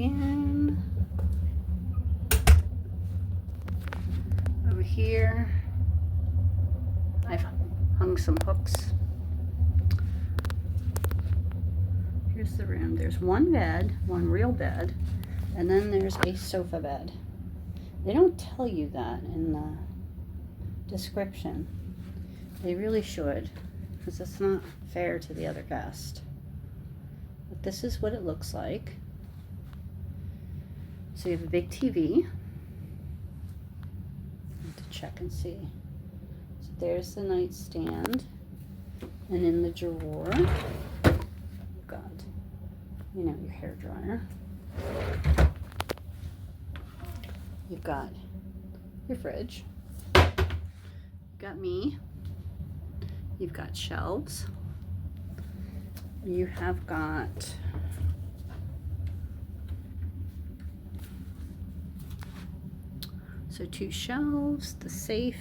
again. Over here, I've hung some hooks. Here's the room. There's one bed, one real bed, and then there's a sofa bed. They don't tell you that in the description. They really should, because it's not fair to the other guest. But this is what it looks like. So you have a big TV. I have to check and see. So there's the nightstand. And in the drawer, you've got, you know, your hair dryer. You've got your fridge. You've got me. You've got shelves. You have got so 2 shelves, the safe,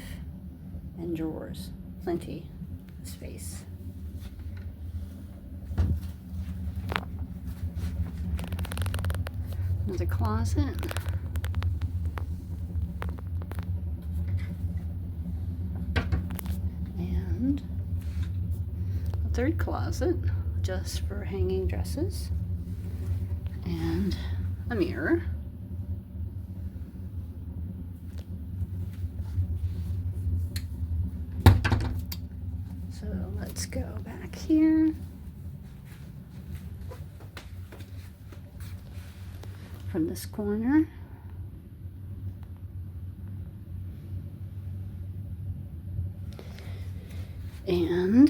and drawers. Plenty of space. Another closet. And a third closet just for hanging dresses. And a mirror. So let's go back here. From this corner. And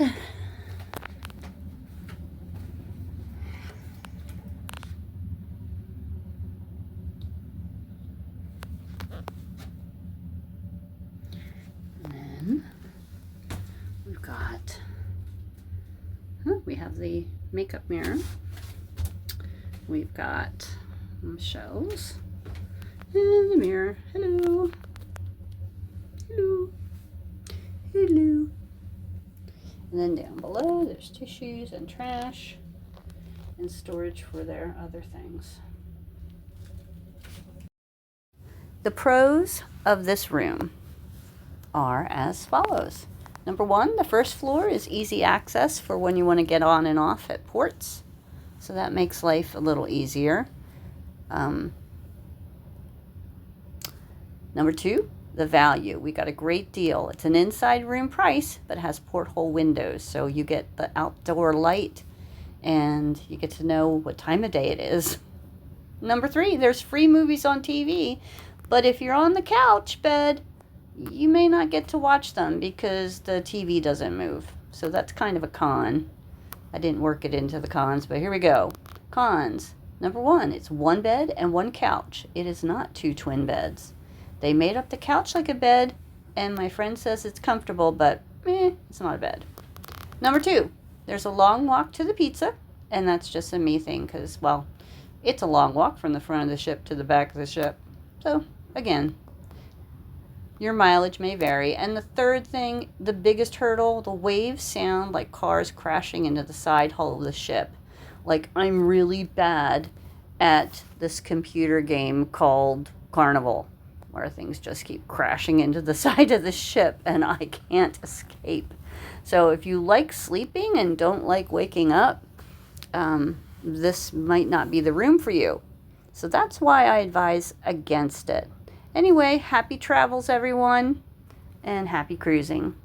then we've got, we have the makeup mirror. We've got shelves and the mirror. Hello. Hello. Hello. And then down below there's tissues and trash and storage for their other things. The pros of this room are as follows. Number 1, the first floor is easy access for when you want to get on and off at ports. So that makes life a little easier. Number 2, the value. We got a great deal. It's an inside room price, but has porthole windows. So you get the outdoor light and you get to know what time of day it is. Number 3, there's free movies on TV. But if you're on the couch bed, you may not get to watch them because the TV doesn't move. So that's kind of a con. I didn't work it into the cons, but here we go. Cons. Number 1, it's 1 bed and 1 couch. It is not 2 twin beds. They made up the couch like a bed, and my friend says it's comfortable, but it's not a bed. Number 2, there's a long walk to the pizza, and that's just a me thing because, well, it's a long walk from the front of the ship to the back of the ship. So, again, your mileage may vary. And the third thing, the biggest hurdle, the waves sound like cars crashing into the side hull of the ship. Like, I'm really bad at this computer game called Carnival, where things just keep crashing into the side of the ship and I can't escape. So if you like sleeping and don't like waking up, this might not be the room for you. So that's why I advise against it. Anyway, happy travels, everyone, and happy cruising.